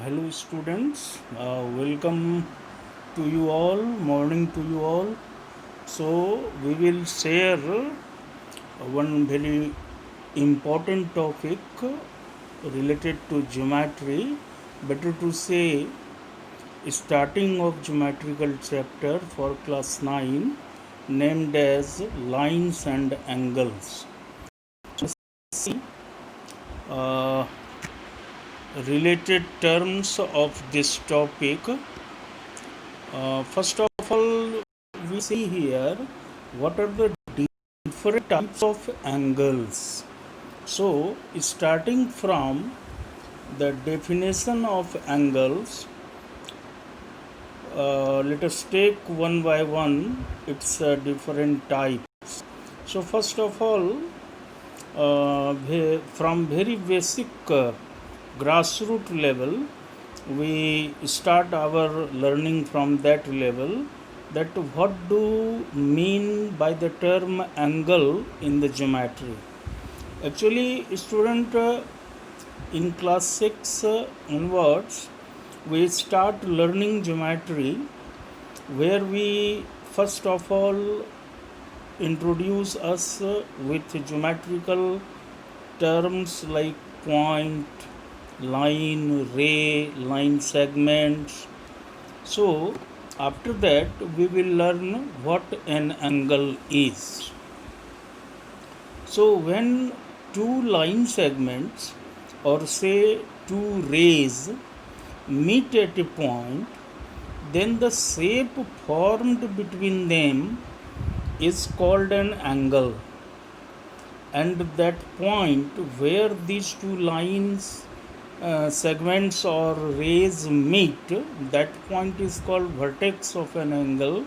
Hello students, welcome to you all, morning to you all. So we will share one very important topic related to geometry, better to say starting of geometrical chapter for class 9 named as lines and angles. So see uh, related terms of this topic. First of all, we see here what are the different types of angles. So, starting from the definition of angles, let us take one by one its different types. So, first of all, from very basic grassroots level, we start our learning from that level, that what do mean by the term angle in the geometry. Actually, student, in class 6 onwards, we start learning geometry, where we first of all introduce us with geometrical terms like point, line, ray, line segments. So, after that, we will learn what an angle is. So, when two line segments, or say two rays, meet at a point, then the shape formed between them is called an angle. And that point where these two lines segments or rays meet, that point is called vertex of an angle.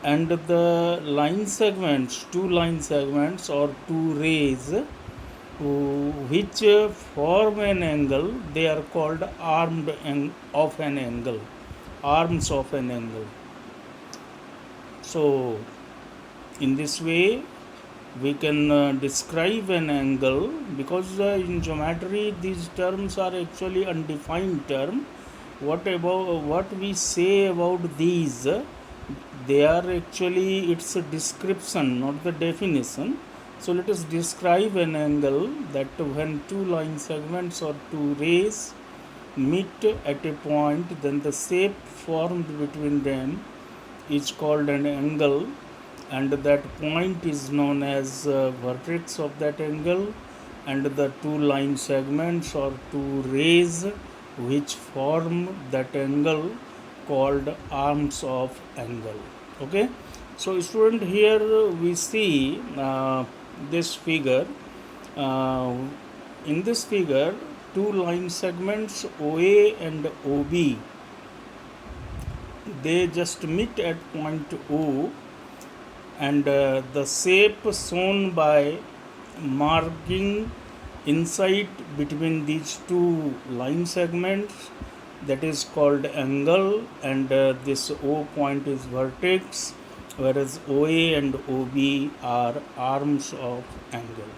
And the line segments, two line segments or two rays which form an angle, they are called of an angle, arms of an angle. So in this way we can describe an angle, because in geometry these terms are actually undefined term. What we say about these, they are actually, it's a description, not the definition. So let us describe an angle, that when two line segments or two rays meet at a point, then the shape formed between them is called an angle, and that point is known as vertex of that angle, and the two line segments or two rays which form that angle called arms of angle. Okay, so student, here we see this figure. uh, in this figure, two line segments OA and OB, they just meet at point O, and the shape shown by marking inside between these two line segments, that is called angle, and this O point is vertex, whereas OA and OB are arms of angle.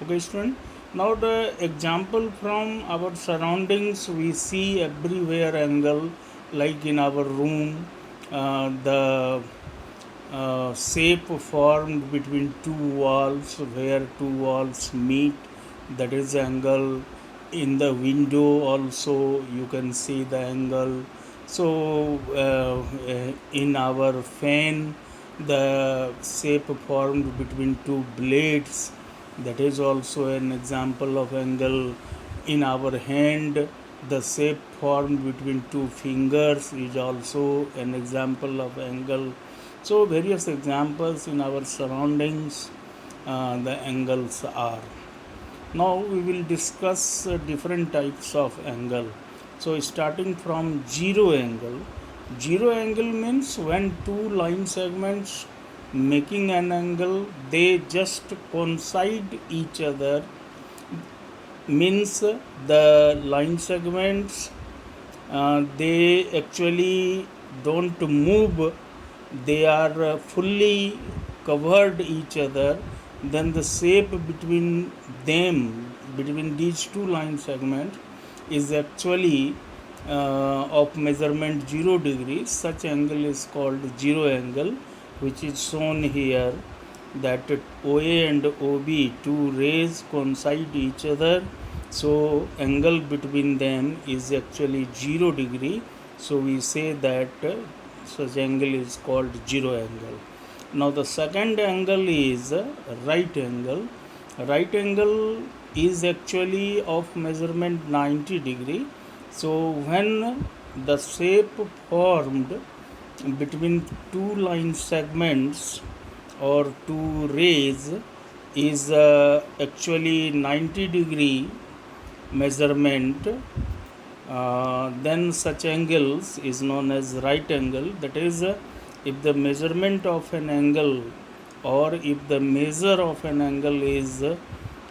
Okay student, now the example from our surroundings, we see everywhere angle, like in our room, the shape formed between two walls, where two walls meet, that is angle. In the window also you can see the angle. So in our fan, the shape formed between two blades, that is also an example of angle. In our hand, the shape formed between two fingers is also an example of angle. So various examples in our surroundings, the angles are. Now we will discuss different types of angle. So starting from zero angle. Zero angle means when two line segments making an angle, they just coincide each other, means the line segments, they actually don't move, they are fully covered each other. Then the shape between them, between these two line segments, is actually of measurement 0 degree, such angle is called zero angle, which is shown here, that OA and OB, two rays coincide each other, so angle between them is actually 0 degree, so we say that such angle is called zero angle. Now the second angle is right angle. Right angle is actually of measurement 90 degree. So when the shape formed between two line segments or two rays is actually 90 degree measurement, then such angles is known as right angle. That is, if the measurement of an angle or if the measure of an angle is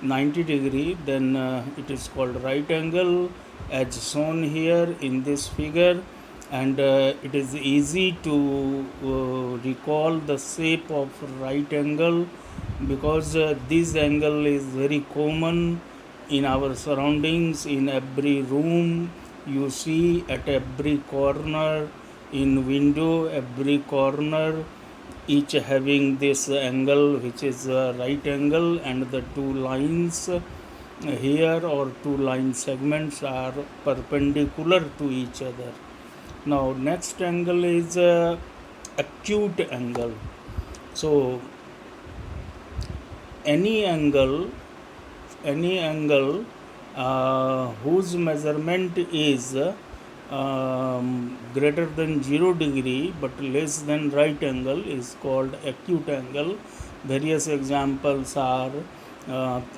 90 degree, then it is called right angle, as shown here in this figure. And it is easy to recall the shape of right angle, because this angle is very common in our surroundings. In every room you see, at every corner, in window, every corner, each having this angle, which is a right angle, and the two lines here or two line segments are perpendicular to each other. Now next angle is acute angle. So any angle whose measurement is greater than 0 degree but less than right angle is called acute angle. Various examples are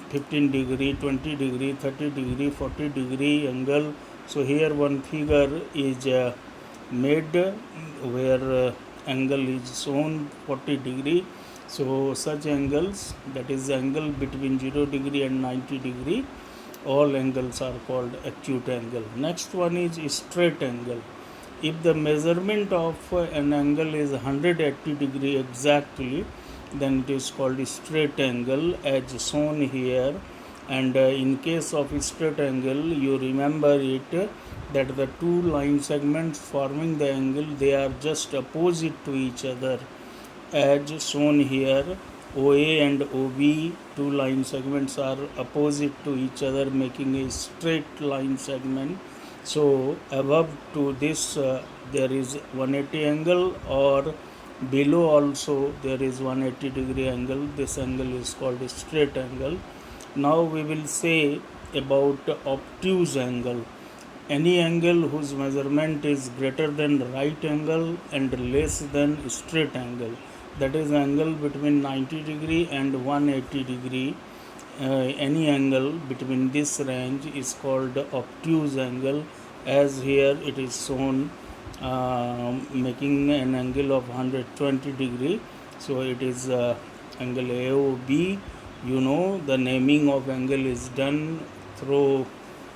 15 degree, 20 degree, 30 degree, 40 degree angle. So here one figure is made where angle is shown 40 degree. So such angles, that is angle between 0 degree and 90 degree, all angles are called acute angle. Next one is straight angle. If the measurement of an angle is 180 degree exactly, then it is called straight angle, as shown here. And in case of straight angle, you remember it that the two line segments forming the angle, they are just opposite to each other, as shown here. OA and OB, two line segments, are opposite to each other, making a straight line segment. So above to this there is 180 angle, or below also there is 180 degree angle. This angle is called a straight angle. Now we will say about obtuse angle. Any angle whose measurement is greater than right angle and less than straight angle, that is angle between 90 degree and 180 degree, any angle between this range is called obtuse angle, as here it is shown making an angle of 120 degree. So it is angle AOB. You know, the naming of angle is done through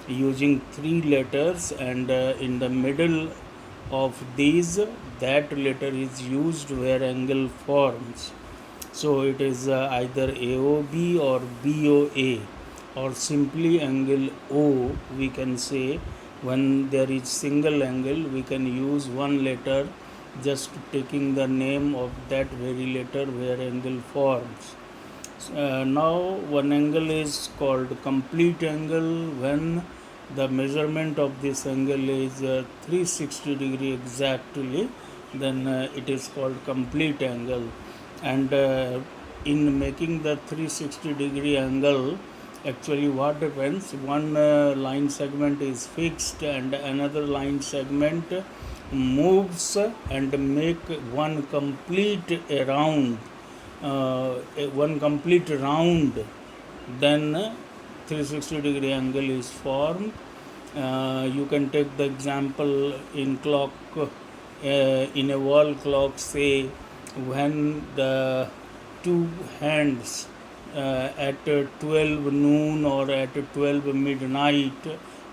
using three letters, and in the middle of these, that letter is used where angle forms. So it is either AOB or BOA, or simply angle O, we can say. When there is single angle, we can use one letter, just taking the name of that very letter where angle forms. Now one angle is called complete angle when the measurement of this angle is 360 degree exactly, then it is called complete angle. And in making the 360 degree angle, actually what happens, one line segment is fixed and another line segment moves and make one complete round, then 360 degree angle is formed. You can take the example in clock, in a wall clock, say when the two hands at 12 noon or at 12 midnight,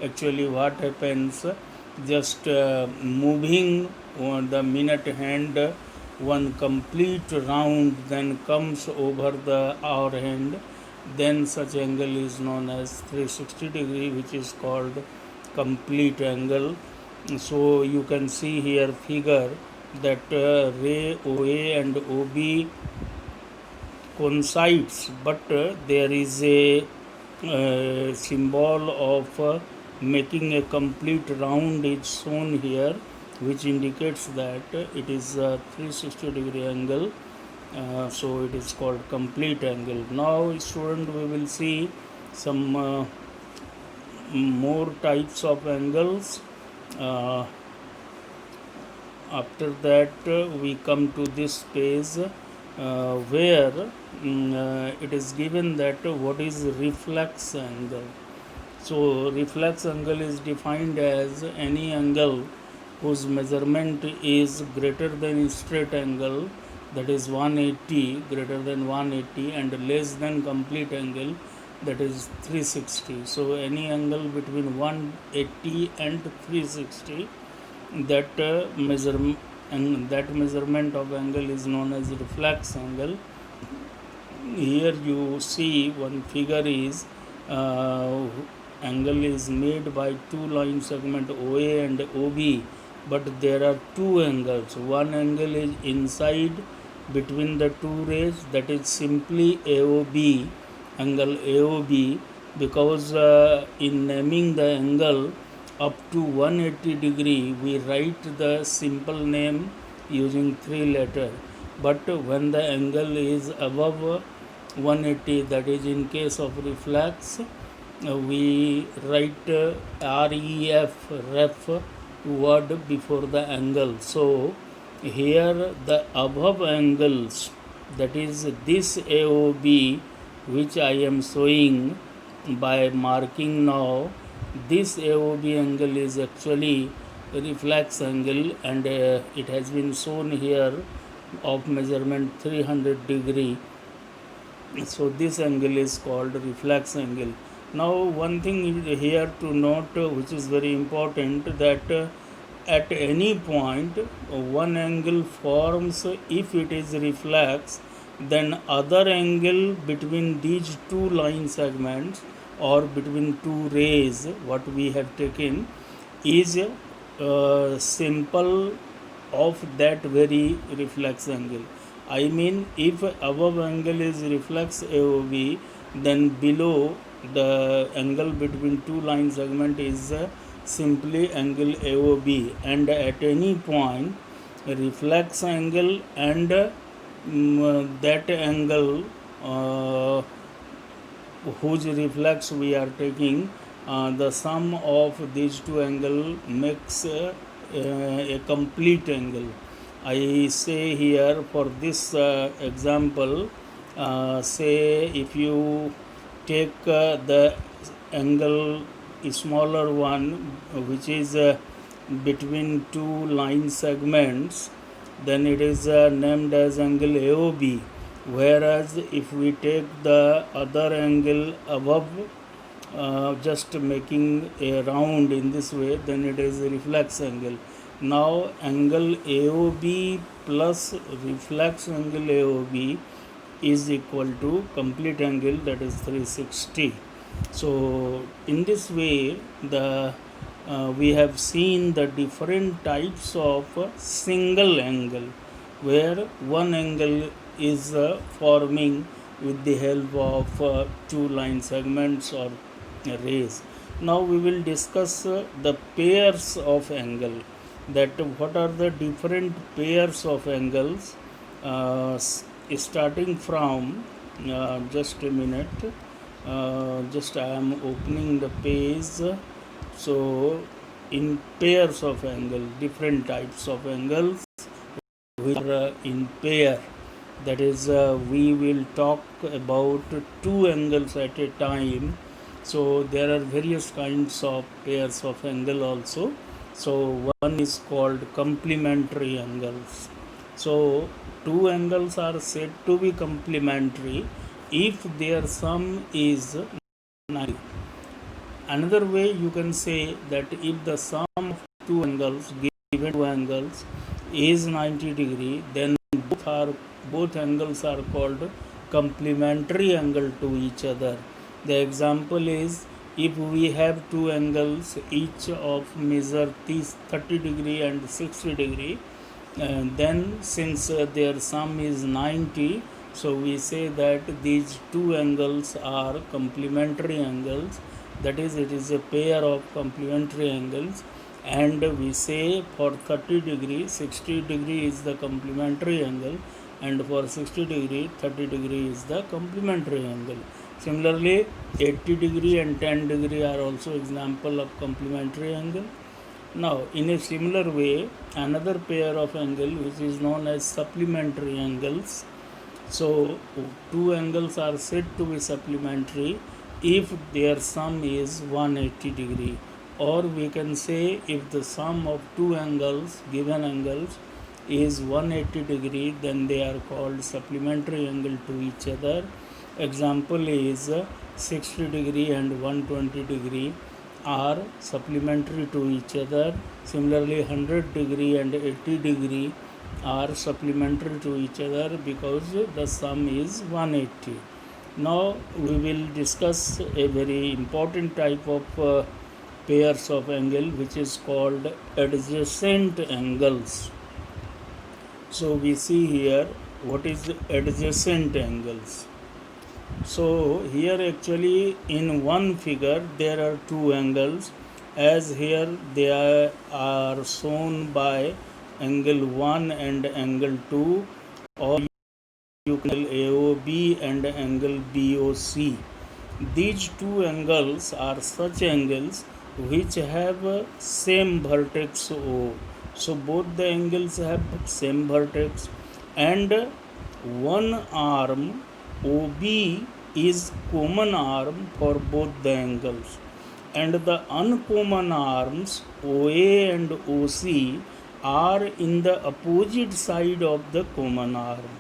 actually what happens, just moving the minute hand one complete round, then comes over the hour hand, then such angle is known as 360 degree, which is called complete angle. So you can see here figure that ray OA and OB coincides, but there is a symbol of making a complete round is shown here, which indicates that it is a 360-degree angle. So it is called complete angle. Now, student, we will see some more types of angles. After that, we come to this page where it is given that what is reflex angle. So reflex angle is defined as any angle whose measurement is greater than straight angle, that is 180, greater than 180, and less than complete angle, that is 360. So any angle between 180 and 360, that measurement and that measurement of angle is known as reflex angle. Here you see one figure is angle is made by two line segment OA and OB, but there are two angles. One angle is inside between the two rays, that is simply AOB, angle AOB, because in naming the angle up to 180 degree we write the simple name using three letter, but when the angle is above 180, that is in case of reflex, we write ref word before the angle. So here the above angles, that is this AOB which I am showing by marking now, this AOB angle is actually reflex angle, and it has been shown here of measurement 300 degree. So this angle is called reflex angle. Now one thing is here to note which is very important, that at any point one angle forms if it is reflex, then other angle between these two line segments or between two rays what we have taken is simple of that very reflex angle. I mean, if above angle is reflex AOB, then below the angle between two line segment is simply angle AOB, and at any point reflex angle and that angle whose reflex we are taking, the sum of these two angle makes a complete angle. I say here for this example, say if you take the angle smaller one which is between two line segments, then it is named as angle AOB, whereas if we take the other angle above, just making a round in this way, then it is a reflex angle. Now angle AOB plus reflex angle AOB is equal to complete angle, that is 360. So in this way the we have seen the different types of single angle, where one angle is forming with the help of two line segments or rays. Now we will discuss the pairs of angle, that what are the different pairs of angles, starting from just a minute, just I am opening the page. So in pairs of angle, different types of angles which are in pair, that is we will talk about two angles at a time. So there are various kinds of pairs of angle also. So one is called complementary angles. So two angles are said to be complementary if their sum is 90. Another way you can say that if the sum of two angles, given two angles, is 90 degree, then both angles are called complementary angle to each other. The example is, if we have two angles each of measure 30 degree and 60 degree, then since their sum is 90, so we say that these two angles are complementary angles, that is, it is a pair of complementary angles. And we say for 30 degree 60 degree is the complementary angle, and for 60 degree 30 degree is the complementary angle. Similarly, 80 degree and 10 degree are also example of complementary angle. Now, in a similar way, another pair of angle which is known as supplementary angles. So, two angles are said to be supplementary if their sum is 180 degree, or we can say if the sum of two angles, given angles, is 180 degree, then they are called supplementary angle to each other. Example is 60 degree and 120 degree are supplementary to each other. Similarly, 100 degree and 80 degree are supplementary to each other because the sum is 180. Now we will discuss a very important type of pairs of angle which is called adjacent angles. So we see here what is adjacent angles. So here actually in one figure there are two angles, as here they are shown by angle 1 and angle 2, or you can AOB and angle BOC. These two angles are such angles which have same vertex O. So both the angles have same vertex, and one arm OB is common arm for both the angles, and the uncommon arms OA and OC are in the opposite side of the common arm.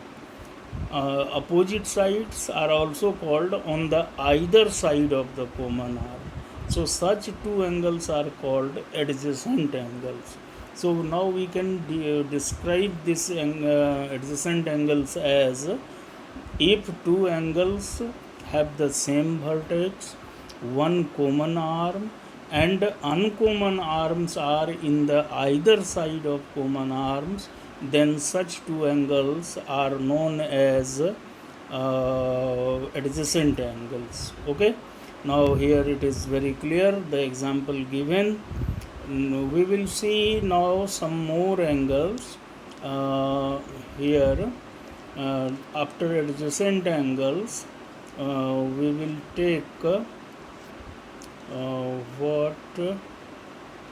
Opposite sides are also called on the either side of the common arm. So such two angles are called adjacent angles. So now we can describe this adjacent angles as if two angles have the same vertex, one common arm, and uncommon arms are in the either side of common arms, then such two angles are known as adjacent angles. Okay, now here it is very clear the example given. We will see now some more angles here. After adjacent angles, we will take what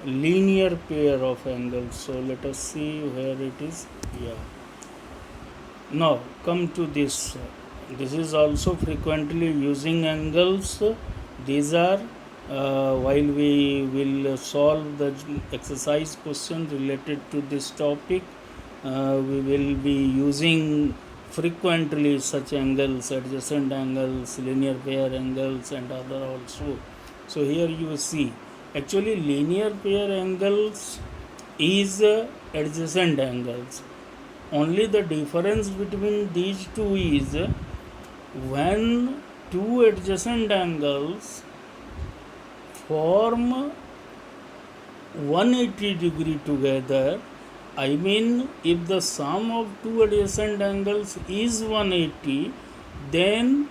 linear pair of angles. So let us see where it is. Yeah. Now come to this. This is also frequently using angles. These are while we will solve the exercise question related to this topic, we will be using frequently such angles, adjacent angles, linear pair angles, and other also. So here you see actually linear pair angles is adjacent angles. Only the difference between these two is when two adjacent angles form 180 degree together, I mean if the sum of two adjacent angles is 180, then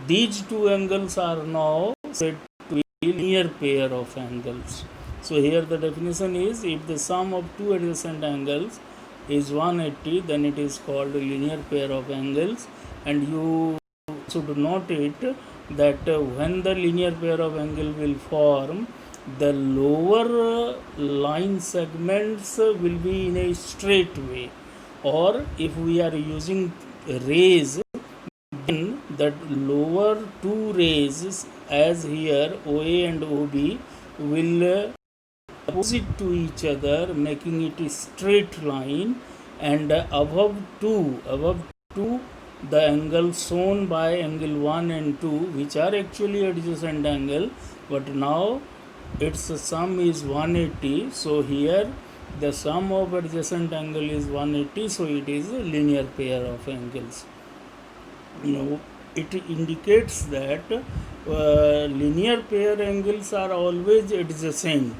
these two angles are now said to be linear pair of angles. So here the definition is if the sum of two adjacent angles is 180, then it is called a linear pair of angles. And you should note it that when the linear pair of angle will form, the lower line segments will be in a straight way, or if we are using rays, then that lower two rays as here OA and OB will opposite to each other, making it a straight line, and above two the angle shown by angle 1 and 2, which are actually adjacent angle, but now its sum is 180. So here the sum of adjacent angle is 180, so it is a linear pair of angles. Now it indicates that linear pair angles are always adjacent,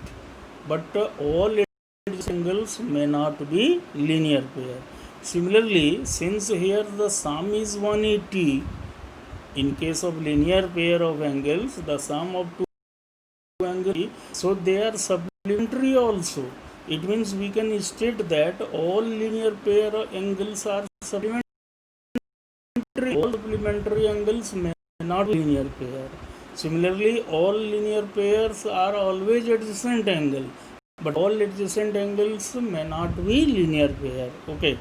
but all adjacent angles may not be linear pair. Similarly, since here the sum is 180, in case of linear pair of angles, the sum of two angles, so they are supplementary also. It means we can state that all linear pair angles are supplementary. All supplementary angles may not be linear pair. Similarly, all linear pairs are always adjacent angle, but all adjacent angles may not be linear pair. Okay.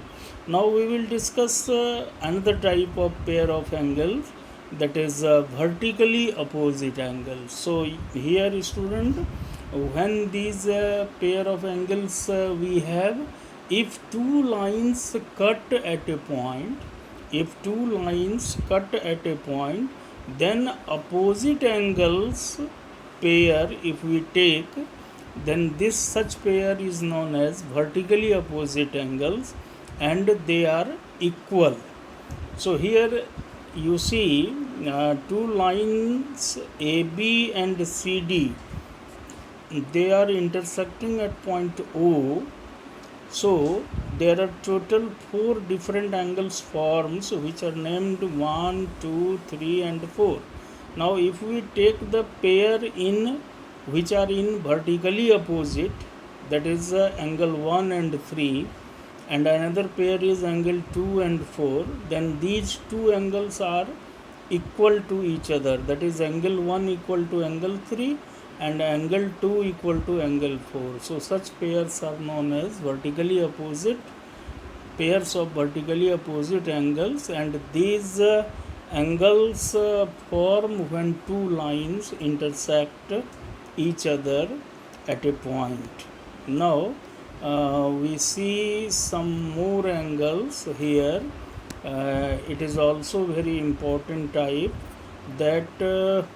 Now we will discuss another type of pair of angles, that is vertically opposite angles. So here, student, when these pair of angles we have, if two lines cut at a point, then opposite angles pair if we take, then this such pair is known as vertically opposite angles, and they are equal. So here you see two lines AB and CD, they are intersecting at point O. So there are total 4 different angles forms, which are named 1, 2, 3 and 4. Now if we take the pair in which are in vertically opposite, that is angle 1 and 3, and another pair is angle 2 and 4, then these two angles are equal to each other, that is angle 1 equal to angle 3 and angle 2 equal to angle 4. So such pairs are known as vertically opposite pairs of vertically opposite angles, and these angles form when two lines intersect each other at a point. Now we see some more angles here. It is also very important type that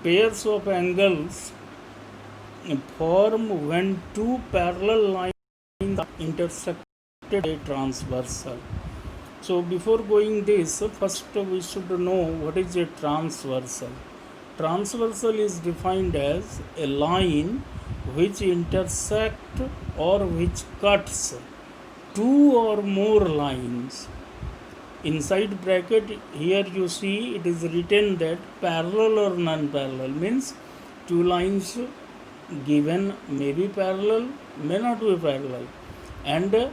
pairs of angles form when two parallel lines are intersected a transversal. So before going this, first we should know what is a transversal. Transversal is defined as a line which intersect or which cuts two or more lines. Inside bracket here you see it is written that parallel or non-parallel, means two lines given may be parallel, may not be parallel, and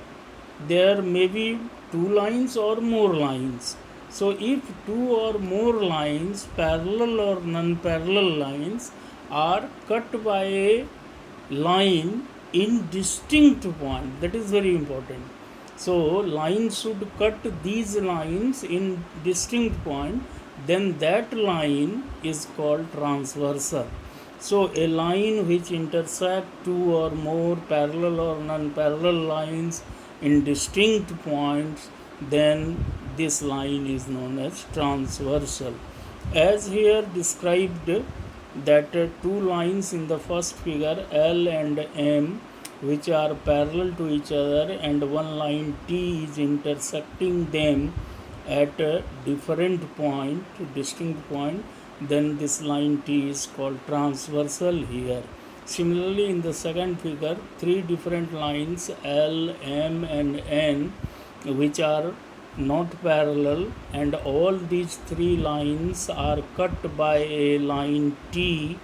there may be two lines or more lines. So if two or more lines, parallel or non-parallel lines, are cut by a line in distinct point, that is very important. So lines should cut these lines in distinct point, then that line is called transversal. So a line which intersect two or more parallel or non-parallel lines in distinct points, then this line is known as transversal. As here described, that two lines in the first figure, L and M, which are parallel to each other, and one line T is intersecting them at a different point, distinct point, then this line T is called transversal here. Similarly, in the second figure, three different lines L, M and N, which are not parallel, and all these three lines are cut by a line T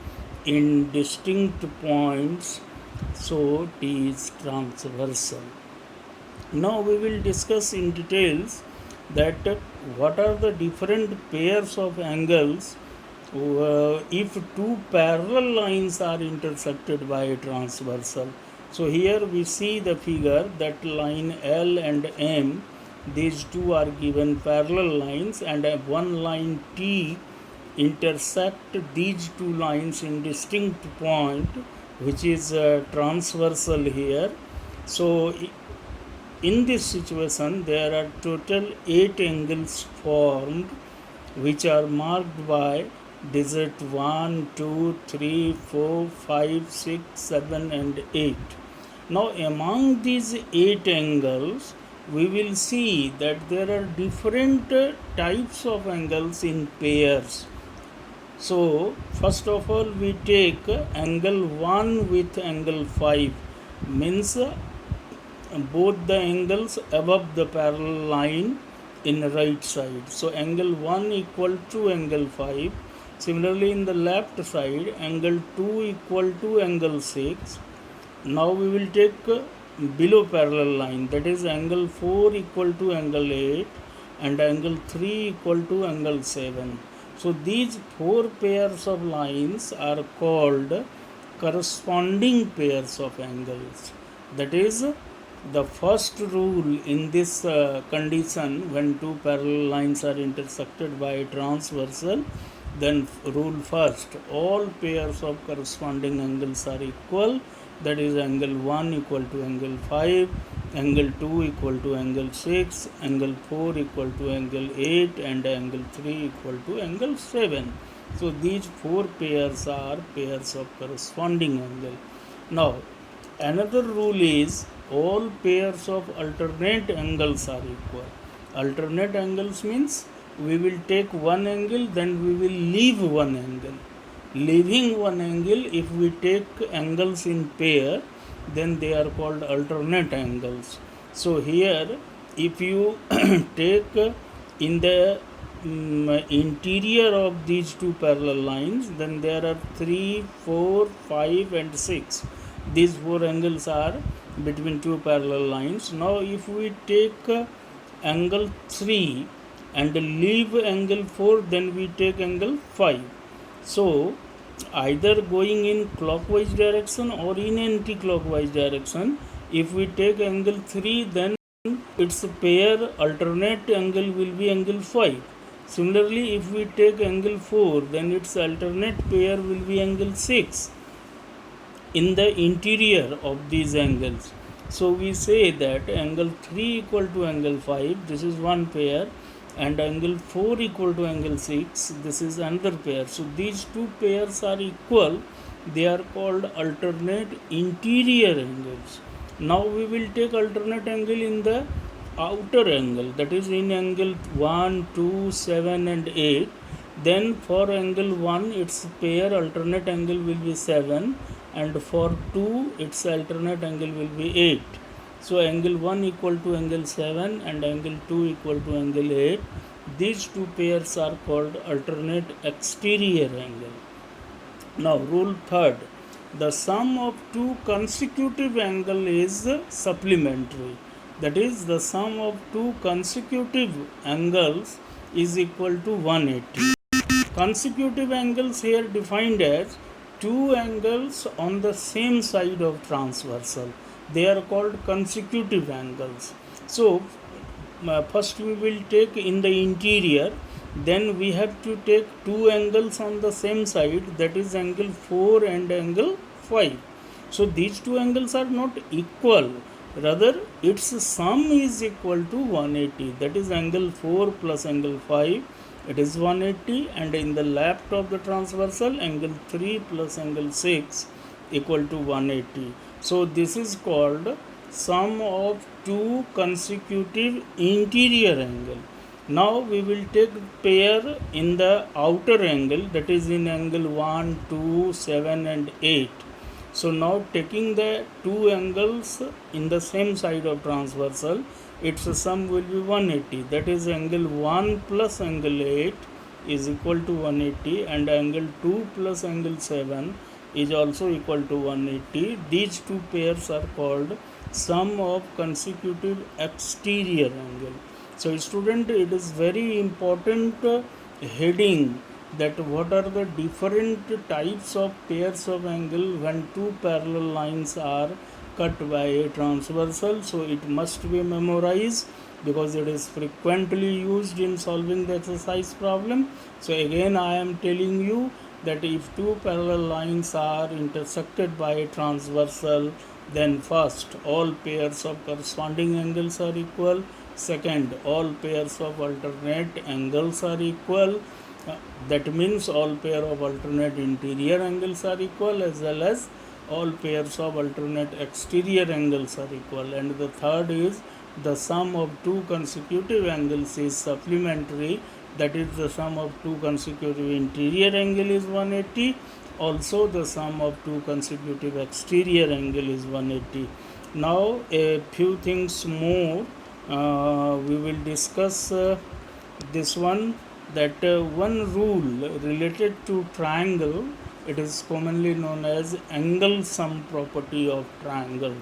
in distinct points, so T is transversal. Now we will discuss in details that what are the different pairs of angles if two parallel lines are intersected by a transversal. So here we see the figure that line L and M, these two are given parallel lines, and one line T intersect these two lines in distinct point, which is transversal here. So in this situation there are total 8 angles formed, which are marked by digit 1, 2, 3, 4, 5, 6, 7 and 8. Now among these 8 angles, we will see that there are different types of angles in pairs. So, first of all, we take angle 1 with angle 5, means both the angles above the parallel line in the right side. So, angle 1 equal to angle 5. Similarly, in the left side, angle 2 equal to angle 6. Now, we will take below parallel line, that is angle 4 equal to angle 8 and angle 3 equal to angle 7. So these four pairs of lines are called corresponding pairs of angles. That is the first rule in this condition. When two parallel lines are intersected by a transversal, then rule first, all pairs of corresponding angles are equal. That is angle 1 equal to angle 5, angle 2 equal to angle 6, angle 4 equal to angle 8 and angle 3 equal to angle 7. So these four pairs are pairs of corresponding angle. Now another rule is all pairs of alternate angles are equal. Alternate angles means we will take one angle, then we will leave one angle. Leaving one angle, if we take angles in pair, then they are called alternate angles. So here, if you take in the interior of these two parallel lines, then there are 3, 4, 5 and 6. These four angles are between two parallel lines. Now if we take angle 3 and leave angle 4, then we take angle 5. So either going in clockwise direction or in anti-clockwise direction, if we take angle 3, then its pair alternate angle will be angle 5. Similarly, if we take angle 4, then its alternate pair will be angle 6 in the interior of these angles. So we say that angle 3 equal to angle 5, this is one pair, and angle 4 equal to angle 6, this is another pair. So these two pairs are equal, they are called alternate interior angles. Now we will take alternate angle in the outer angle, that is in angle 1, 2, 7 and 8. Then for angle 1 its pair alternate angle will be 7 and for 2 its alternate angle will be 8. So angle 1 equal to angle 7 and angle 2 equal to angle 8. These two pairs are called alternate exterior angle. Now rule third, the sum of two consecutive angle is supplementary. That is, the sum of two consecutive angles is equal to 180. Consecutive angles here defined as two angles on the same side of transversal. They are called consecutive angles. So first we will take in the interior, then we have to take two angles on the same side, that is angle 4 and angle 5. So these two angles are not equal, rather its sum is equal to 180, that is angle 4 plus angle 5, it is 180, and in the left of the transversal angle 3 plus angle 6 equal to 180. So this is called sum of two consecutive interior angle. Now we will take pair in the outer angle, that is in angle 1, 2, 7 and 8. So now taking the two angles in the same side of transversal, its sum will be 180, that is angle 1 plus angle 8 is equal to 180 and angle 2 plus angle 7 is also equal to 180. These two pairs are called sum of consecutive exterior angle. So student, it is very important heading that what are the different types of pairs of angle when two parallel lines are cut by a transversal. So it must be memorized because it is frequently used in solving the exercise problem. So again I am telling you that if two parallel lines are intersected by a transversal, then first all pairs of corresponding angles are equal, second all pairs of alternate angles are equal, that means all pair of alternate interior angles are equal, as well as all pairs of alternate exterior angles are equal. And the third is the sum of two consecutive angles is supplementary, that is the sum of two consecutive interior angle is 180, also the sum of two consecutive exterior angle is 180. Now a few things more we will discuss this one, that one rule related to triangle, it is commonly known as angle sum property of triangle.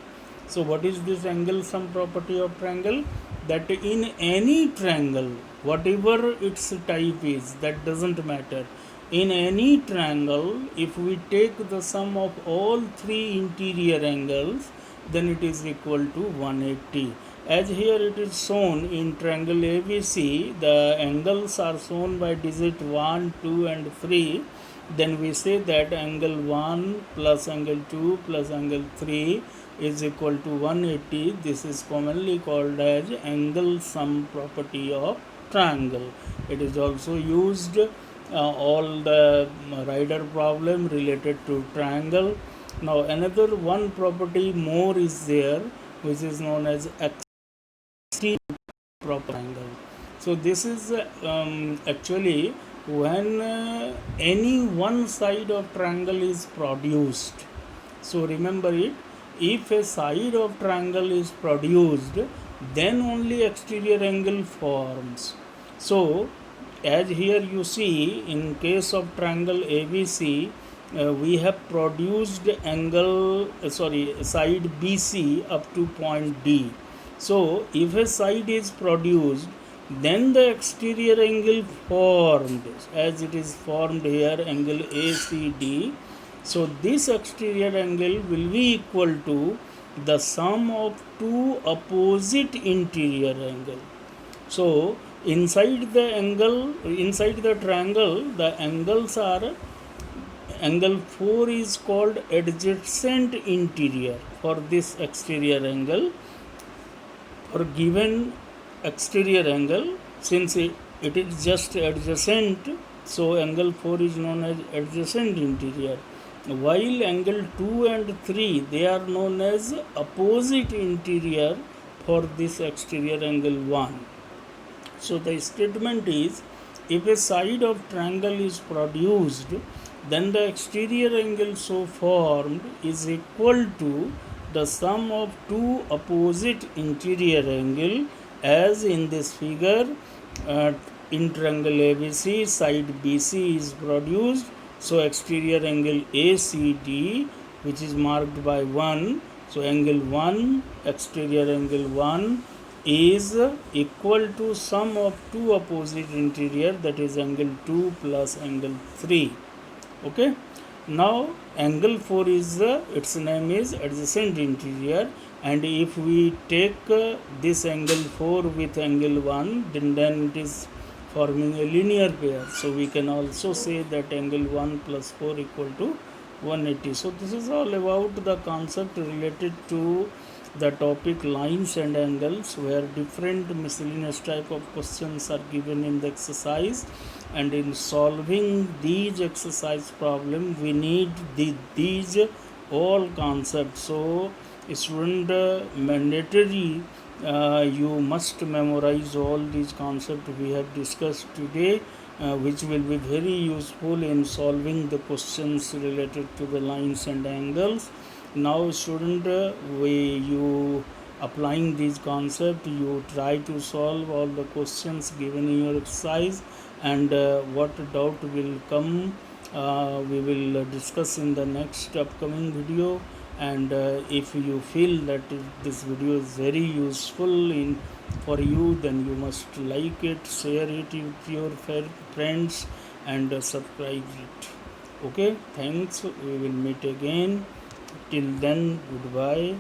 So what is this angle sum property of triangle? That in any triangle, whatever its type is, that doesn't matter, in any triangle, if we take the sum of all three interior angles, then it is equal to 180. As here it is shown in triangle ABC, the angles are shown by digit 1, 2 and 3. Then we say that angle 1 plus angle 2 plus angle 3 is equal to 180. This is commonly called as angle sum property of triangle. It is also used all the rider problem related to triangle. Now another one property more is there, which is known as exterior proper angle. So this is actually when any one side of triangle is produced. So remember it, if a side of triangle is produced, then only exterior angle forms. So as here you see, in case of triangle ABC, we have produced angle side BC up to point D. So if a side is produced, then the exterior angle formed, as it is formed here, angle ACD. So this exterior angle will be equal to the sum of two opposite interior angle. So inside the triangle, the angles are, angle 4 is called adjacent interior for this exterior angle. For given exterior angle, since it is just adjacent, so angle 4 is known as adjacent interior, while angle 2 and 3, they are known as opposite interior for this exterior angle 1. So the statement is, if a side of triangle is produced, then the exterior angle so formed is equal to the sum of two opposite interior angle, as in this figure. In triangle ABC, side BC is produced, so exterior angle ACD, which is marked by 1, so angle 1, exterior angle 1 is equal to sum of two opposite interior, that is angle 2 plus angle 3. Okay. Now angle 4 is its name is adjacent interior, and if we take this angle 4 with angle 1, then it is forming a linear pair. So we can also say that angle 1 plus 4 equal to 180. So this is all about the concept related to the topic lines and angles, where different miscellaneous type of questions are given in the exercise, and in solving these exercise problem we need these all concepts. So student, mandatory you must memorize all these concepts we have discussed today, which will be very useful in solving the questions related to the lines and angles. Now student, you applying these concepts, you try to solve all the questions given in your exercise, and what doubt will come, we will discuss in the next upcoming video. And if you feel that this video is very useful for you, then you must like it, share it with your friends, and subscribe it. Okay, thanks, we will meet again. Till then, goodbye.